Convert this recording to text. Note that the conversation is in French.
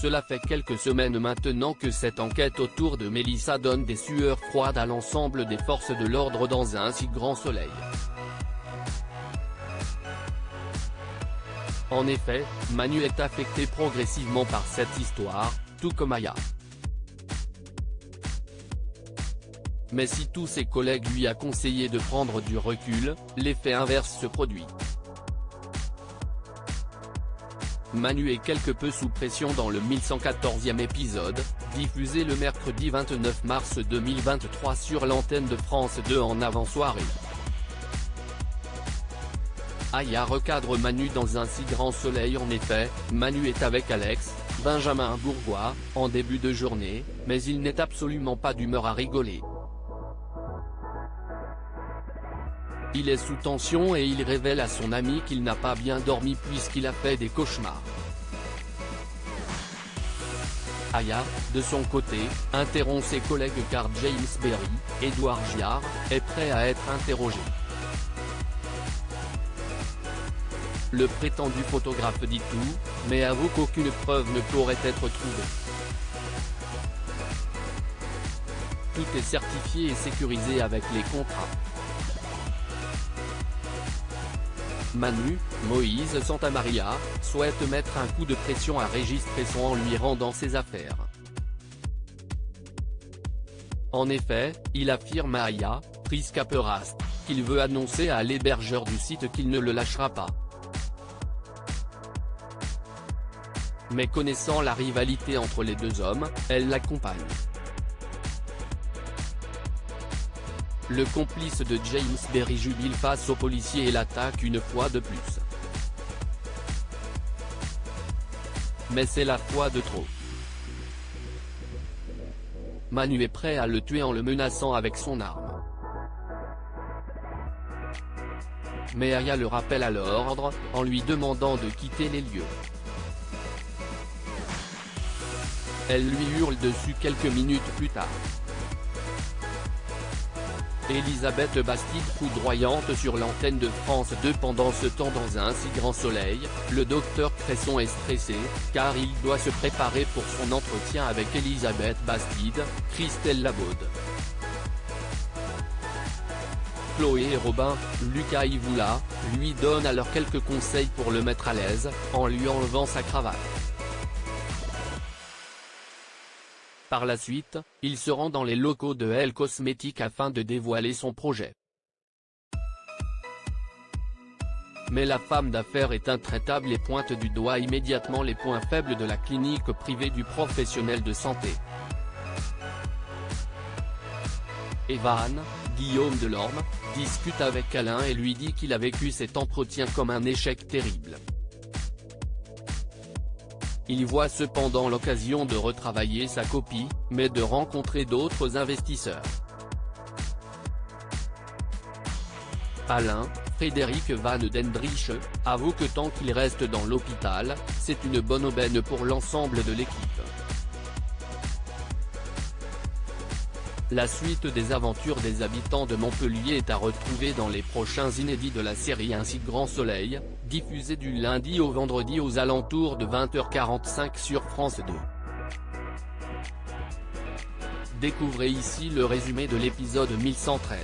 Cela fait quelques semaines maintenant que cette enquête autour de Mélissa donne des sueurs froides à l'ensemble des forces de l'ordre dans un si grand soleil. En effet, Manu est affecté progressivement par cette histoire, tout comme Aya. Mais si tous ses collègues lui a conseillé de prendre du recul, l'effet inverse se produit. Manu est quelque peu sous pression dans le 1114e épisode, diffusé le mercredi 29 mars 2023 sur l'antenne de France 2 en avant-soirée. Aya recadre Manu dans un si grand soleil. En effet, Manu est avec Alex, Benjamin Bourgois, en début de journée, mais il n'est absolument pas d'humeur à rigoler. Il est sous tension et il révèle à son ami qu'il n'a pas bien dormi puisqu'il a fait des cauchemars. Aya, de son côté, interrompt ses collègues car James Berry, Édouard Giard, est prêt à être interrogé. Le prétendu photographe dit tout, mais avoue qu'aucune preuve ne pourrait être trouvée. Tout est certifié et sécurisé avec les contrats. Manu, Moïse Santamaria, souhaite mettre un coup de pression à Régis Cresson en lui rendant ses affaires. En effet, il affirme à Aya, Prisca Perast, qu'il veut annoncer à l'hébergeur du site qu'il ne le lâchera pas. Mais connaissant la rivalité entre les deux hommes, elle l'accompagne. Le complice de James Berry jubile face aux policiers et l'attaque une fois de plus. Mais c'est la fois de trop. Manu est prêt à le tuer en le menaçant avec son arme. Mais Aya le rappelle à l'ordre, en lui demandant de quitter les lieux. Elle lui hurle dessus quelques minutes plus tard. Elisabeth Bastide foudroyante sur l'antenne de France 2 pendant ce temps dans un si grand soleil, le docteur Cresson est stressé, car il doit se préparer pour son entretien avec Elisabeth Bastide, Christelle Labaude. Chloé et Robin, Lucas Ivoula, lui donnent alors quelques conseils pour le mettre à l'aise, en lui enlevant sa cravate. Par la suite, il se rend dans les locaux de Elle Cosmétique afin de dévoiler son projet. Mais la femme d'affaires est intraitable et pointe du doigt immédiatement les points faibles de la clinique privée du professionnel de santé. Evan, Guillaume Delorme, discute avec Alain et lui dit qu'il a vécu cet entretien comme un échec terrible. Il voit cependant l'occasion de retravailler sa copie, mais de rencontrer d'autres investisseurs. Alain, Frédéric Van Dendrich, avoue que tant qu'il reste dans l'hôpital, c'est une bonne aubaine pour l'ensemble de l'équipe. La suite des aventures des habitants de Montpellier est à retrouver dans les prochains inédits de la série Un si grand soleil, diffusé du lundi au vendredi aux alentours de 20h45 sur France 2. Découvrez ici le résumé de l'épisode 1113.